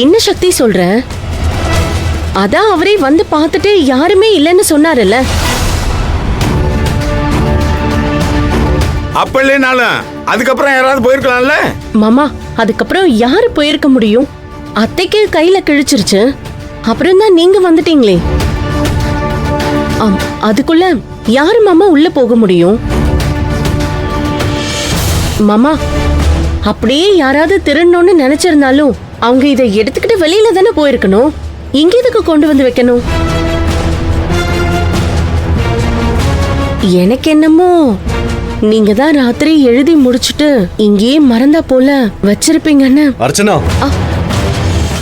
என்ன சக்தி சொல்ற? அதான் அவரே வந்து பார்த்துட்டு யாருமே இல்லைன்னு சொன்னாருல்ல. அப்ப இல்லைனாலும் அதுக்கப்புறம் யாராவது போயிருக்கலாம்ல. மாமா, அதுக்கப்புறம் யாரு போயிருக்க முடியும்? அத்தைக்கு கையில கிழிச்சிருச்சு, அப்புறம் தான் நீங்க வந்துட்டீங்களே. அதுக்குள்ள யாரு மாமா உள்ள போக முடியும்? மாமா, அப்படியே யாராவது திருடணும்னு நினைச்சிருந்தாலும் அவங்க இதை எடுத்துக்கிட்டு வெளியில தானே போயிருக்கணும். இங்க எதுக்கு கொண்டு வந்து வைக்கணும்? எனக்கு என்னமோ நீங்க தான் ராத்திரி எழுதி முடிச்சிட்டு இங்கேயே மறந்தா போல வச்சிருப்பீங்கன்னு. அர்ச்சனா,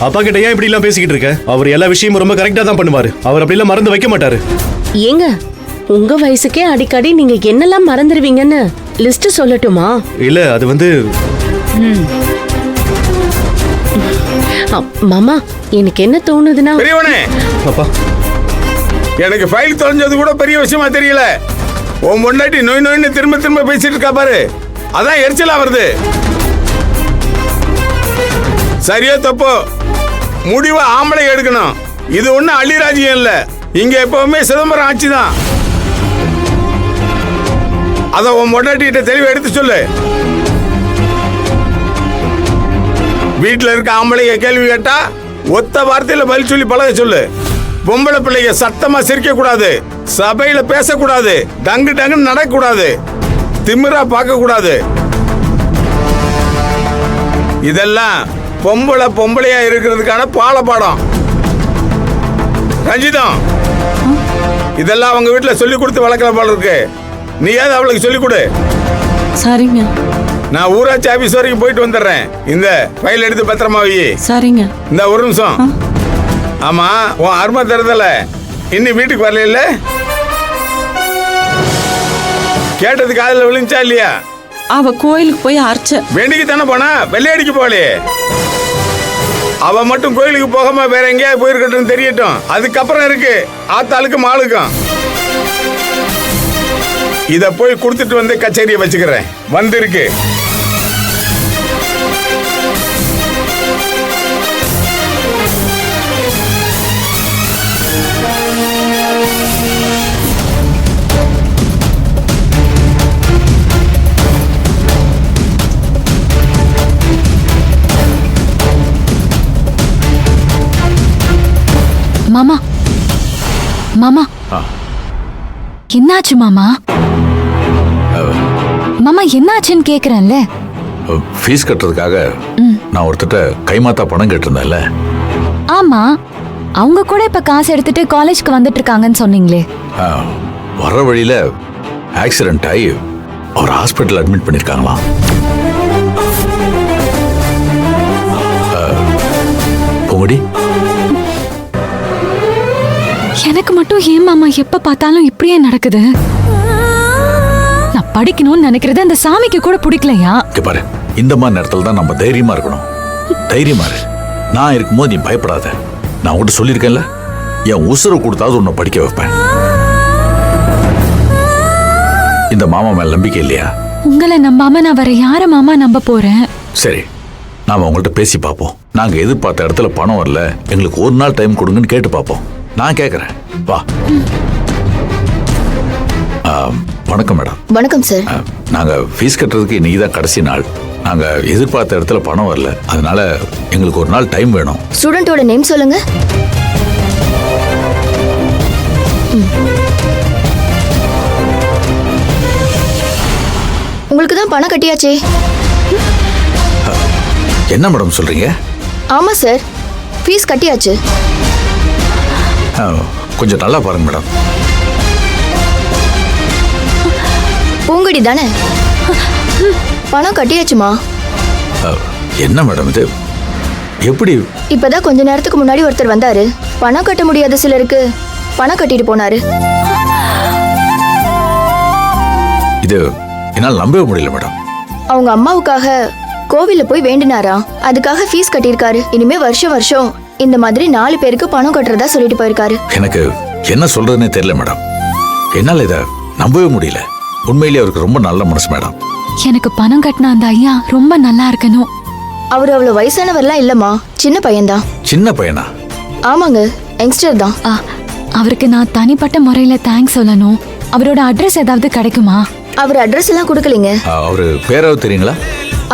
அப்பா கிட்ட ஏன் இப்படி எல்லாம் பேசிக்கிட்டு இருக்க? அவர் எல்லா விஷயமும் ரொம்ப கரெக்டா தான் பண்ணுவாரு. அவர் அப்படி எல்லாம் மறந்து வைக்க மாட்டாரு. ஏங்க, உங்க வயசுக்கே அடிக்கடி நீங்க என்னெல்லாம் மறந்துடுவீங்கன்னு லிஸ்ட் சொல்லட்டுமா? இல்ல, அது வந்து மாமா, எனக்கு என்ன தோணுதுன்னா, பெரியவனே, அப்பா, எனக்கு ஃபைல் தொலைஞ்சது கூட பெரிய விஷயமா தெரியல. உன் முன்னாடி நோய் நோய்னு திரும்ப திரும்ப பேசிட்டு இருக்கா பாரு, அதான் எரிச்சலா வருது. சரியா தப்போ முடிவை ஆம்பளை எடுக்கணும். இது ஒண்ணு அள்ளிராஜ்யம் இல்ல, இங்க எப்பவுமே சிதம்பரம் ஆட்சி தான். அத உன் முன்னாடிட்ட தெளிவா எடுத்து சொல்லு. வீட்டுல இருக்க ஆம்பளைங்க கேள்வி கேட்டா ஒத்த வார்த்தையில பதில் சொல்லி பழக சொல்லு. பொம்பளை பிள்ளைங்க சத்தமா சிரிக்க கூடாது, சபையில பேசக்கூடாது, டங்கு டங்குன்னு நடக்க கூடாது, திமிரா பார்க்க கூடாது. இதெல்லாம் பொம்பளையா இருக்கிறதுக்கான பாடம். ரஞ்சிதம், இதெல்லாம் அவங்க வீட்டுல சொல்லி கொடுத்து வளர்க்கற போல இருக்கு. நீயாவது அவளுக்கு சொல்லி கொடு. சரிங்க. நான் ஊராட்சி ஆபீஸ் வரைக்கும் போயிட்டு வந்துடுறேன். இந்த ஃபைல் எடுத்து பத்திரமா வை. சரிங்க. இந்த ஒரு நிமிஷம். ஆமா, உன் அருமை தருதல இன்னும் வீட்டுக்கு வரல இல்ல? கேட்டது காதுல விழுந்துச்சா இல்லையா? அவ கோயிலுக்கு போய் அர்ச்ச வேண்டிக்கு தானே போனா, வெள்ளையடிக்கு போகலையே. அவ மட்டும் கோயிலுக்கு போகாம வேற எங்கேயாவது போயிருக்கட்டும், தெரியட்டும். அதுக்கப்புறம் இருக்கு ஆத்தாளுக்கும் ஆளுக்கும். இத போய் கொடுத்துட்டு வந்து கச்சேரியை வச்சுக்கிறேன். வந்திருக்கு. மாமா, மாமா, என்னாச்சு மாமா? மாமா, என்னாச்சுன்னு கேக்குறேன்ல. ஃபீஸ் கட்டுறதுக்காக நான் ஒருத்தட்ட கைமாத்தா பணம் கேட்டிருந்தேன்ல. ஆமா, அவங்க கூட இப்ப காசு எடுத்துட்டு காலேஜ்க்கு வந்துட்டு இருக்காங்கன்னு சொன்னீங்களே. வர வழியில ஆக்சிடென்ட் ஆகி அவர் ஹாஸ்பிட்டல் அட்மிட் பண்ணிருக்காங்களாம். பொங்கடி, எனக்கு மட்டும் ஏன் மாமா எப்ப பார்த்தாலும் இப்படியே நடக்குது? நான் படிக்கணும்னு நினைக்கிறது அந்த சாமிக்கு கூட பிடிக்கலையா? பாரு, இந்த மாதிரி நேரத்துல தான் நம்ம தைரியமா இருக்கணும். தைரியமா இரு. நான் இருக்கும்போது நீ பயப்படாத. நான் உங்ககிட்ட சொல்லியிருக்கேன்ல, என் உசுரை கொடுத்தாவது உன்னை படிக்க வைப்பேன். இந்த மாமா மேல நம்பிக்கை இல்லையா? உங்களை நம்பாம நான் வேற யார மாமா நம்ப போறேன்? சரி, நாம உங்கள்கிட்ட பேசி பார்ப்போம். நாங்க எதிர்பார்த்த இடத்துல பணம் வரல, எங்களுக்கு ஒரு நாள் டைம் கொடுங்கன்னு கேட்டு பார்ப்போம். நான் கேட்கறேன், வா. வணக்கம் மேடம். வணக்கம் சார். நாங்க ஃபீஸ் கட்டுறதுக்கு இன்னைக்கு தான் கடைசி நாள். நாங்க எதிர்பார்த்த இடத்துல பணம் வரல, அதனால எங்களுக்கு ஒரு நாள் டைம் வேணும். ஸ்டூடெண்டோட நேம் சொல்லுங்க. உங்களுக்கு தான் பணம் கட்டியாச்சே. என்ன மேடம் சொல்றீங்க? ஆமா சார், ஃபீஸ் கட்டியாச்சு. கொஞ்சம் நல்லா பாருங்க மேடம். பூங்கடி தானே? பணம் கட்டியாச்சுமா. என்ன மேடம் இது? எப்படி? இப்பதான் கொஞ்ச நேரத்துக்கு முன்னாடி ஒருத்தர் வந்தாரு. பணம் கட்ட முடியாத சிலருக்கு பணம் கட்டிட்டு போனாரு. இது என்னால் நம்பவே முடியல மேடம். அவங்க அம்மாவுக்காக கோவில்ல போய் வேண்டினாரா, அதுக்காக ஃபீஸ் கட்டியிருக்காரு. இனிமே வருஷம் வருஷம் இந்த மாதிரி 4 பேருக்கு பணம் கட்டுறதா சொல்லிட்டு போயிருக்காரு. எனக்கு என்ன சொல்றதுன்னே தெரியல மேடம். என்னால இத நம்பவே முடியல. உண்மையிலேயே அவருக்கு ரொம்ப நல்ல மனசு மேடம். எனக்கு பணம் கட்டின அந்த ஐயா ரொம்ப நல்லா இருக்கணும். அவர் அவ்வளவு வயசானவர்லாம் இல்லம்மா, சின்ன பையன்தான். சின்ன பையனா? ஆமாங்க, யங்ஸ்டர் தான். அவருக்கு நான் தனிப்பட்ட முறையில தேங்க்ஸ் சொல்லணும். அவரோட அட்ரஸ் ஏதாவது கிடைக்குமா? அவர் அட்ரஸ் எல்லாம் கொடுக்கலீங்க. அவரு பேராவது தெரியுங்களா?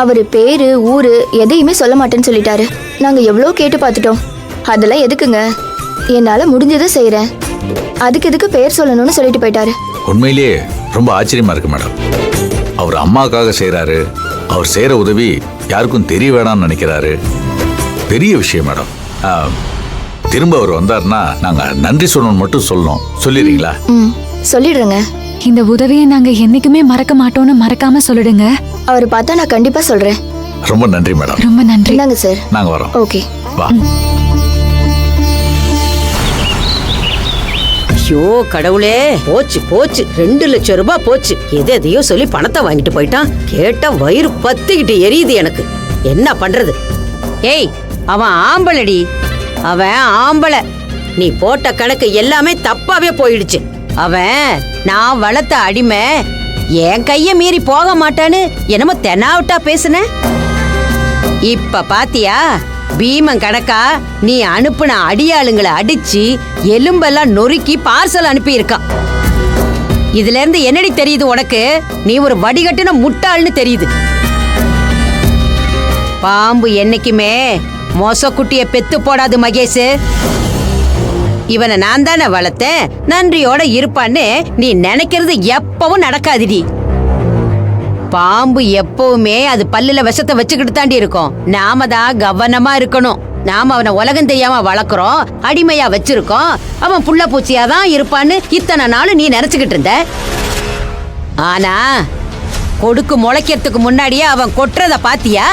அவர் பேரு ஊரு எதையுமே சொல்ல மாட்டேன்னு சொல்லிட்டாரு. நாங்க எவ்வளோ கேட்டு பார்த்துட்டோம். அதெல்லாம் எதுக்குங்க, என்னால முடிஞ்சதை செய்யறேன், அதுக்கு எதுக்கு பேர் சொல்லணும்னு சொல்லிட்டு போயிட்டாரு. உண்மையிலேயே ரொம்ப ஆச்சரியமா இருக்கு மேடம். அவர் அம்மாக்காக செய்யறாரு. அவர் செய்யற உதவி யாருக்கும் தெரிய வேணாம்னு நினைக்கிறாரு. பெரிய விஷயம் மேடம். திரும்ப அவர் வந்தாருன்னா நாங்க நன்றி சொல்லணும்னு மட்டும் சொல்லணும். சொல்லிடுறீங்களா? சொல்லிடுறேங்க. இந்த உதவியை நாங்க என்னைக்குமே மறக்க மாட்டோம்னு மறக்காம சொல்லிடுங்க. அவர் பார்த்தா நான் கண்டிப்பா சொல்றேன். ரொம்ப நன்றி மேடம். ரொம்ப நன்றி. இந்தாங்க சார். நாங்க வரோம். ஓகே. வா. ஐயோ கடவுளே, போச்சு போச்சு, 2 லட்சம் ரூபாய் போச்சு. எதையோ சொல்லி பணத்தை வாங்கிட்டு போயிட்டான். கேட்டா வயிறு பத்திக்கிட்டு எரியுது எனக்கு. என்ன பண்றது? ஏய், அவன் ஆம்பளடி, அவன் ஆம்பளை. நீ போட்ட கணக்கு எல்லாமே தப்பாவே போயிடுச்சு. அவன் நான் வளர்த்த அடிமை, என் கைய மீறி போக மாட்டான்னு என்னமோ தெனாவட்டா பேசுன. இப்ப பாத்தியா, பீமன் கணக்கா நீ அனுப்புன அடியாளுங்களை அடிச்சு எலும்பெல்லாம் நொறுக்கி பார்சல் அனுப்பி இருக்கான். இதுல இருந்து என்னடி தெரியுது உனக்கு? நீ ஒரு வடிகட்டுன முட்டாள்னு தெரியுது. பாம்பு என்னைக்குமே மொசக்குட்டிய பெத்து போடாது மகேஷ். இவனை நான் தானே வளர்த்தேன், நன்றியோட இருப்பான்னு நீ நினைக்கிறது எப்பவும் நடக்காதுடி. பாம்பு எப்பவுமே அது பல்லுல விஷத்தை வச்சுக்கிட்டு தாண்டி இருக்கும். நாம தான் கவனமா இருக்கணும். நாம அவனை உலகம் தெரியாம வளர்க்குறோம், அடிமையா வச்சிருக்கோம். அவன் புள்ள பூச்சியா தான் இருப்பான்னு இத்தனை நாள் நீ நினைச்சுக்கிட்டு இருந்த. ஆனா கொடுக்கு முளைக்கிறதுக்கு முன்னாடியே அவன் கொட்டுறத பாத்தியா?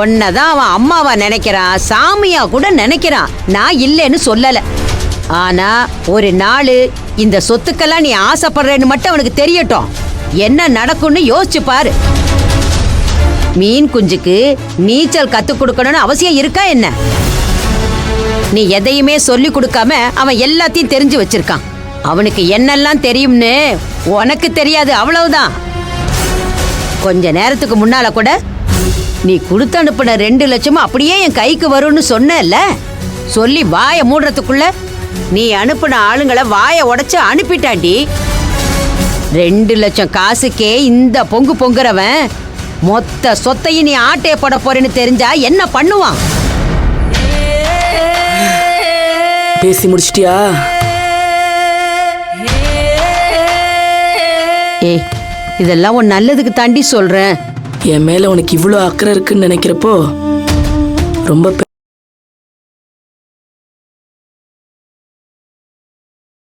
உன்னதான் அவன் அம்மாவா நினைக்கிறான், சாமியா கூட நினைக்கிறான். நான் இல்லைன்னு சொல்லல. ஆனா ஒரு நாள் இந்த சொத்துக்கெல்லாம் நீ ஆசைப்படுறேன்னு மட்டும் அவனுக்கு தெரியட்டும். என்ன நடக்கும்னு யோசிச்சு பாரு. மீன் குஞ்சுக்கு நீச்சல் கத்து கொடுக்கணும்னு அவசியம் இருக்கா என்ன? நீ எதையுமே சொல்லி கொடுக்காம அவன் எல்லாத்தையும் தெரிஞ்சு வச்சிருக்கான். அவனுக்கு என்னெல்லாம் தெரியும்னு உனக்கு தெரியாது, அவ்வளவுதான். கொஞ்ச நேரத்துக்கு முன்னால கூட நீ கொடுத்து அனுப்பின 2 லட்சமும் அப்படியே என் கைக்கு வரும்னு சொன்னல. சொல்லி வாயை மூடுறதுக்குள்ள நீ அனுப்பின ஆளுங்களை வாயை உடைச்சு அனுப்பிட்டாண்டி. 2 லட்சம் காசுக்கே இந்த பொங்கு பொங்குறவன் மொத்த சொத்தையும் நீ ஆட்டைய போட போறேன்னு தெரிஞ்சா என்ன பண்ணுவான்? பேசி முடிச்சிட்டியா? ஏய், இதெல்லாம் உன் நல்லதுக்கு தாண்டி சொல்றேன். என் மேல உனக்கு இவ்வளோ அக்கறை இருக்குன்னு நினைக்கிறப்போ ரொம்ப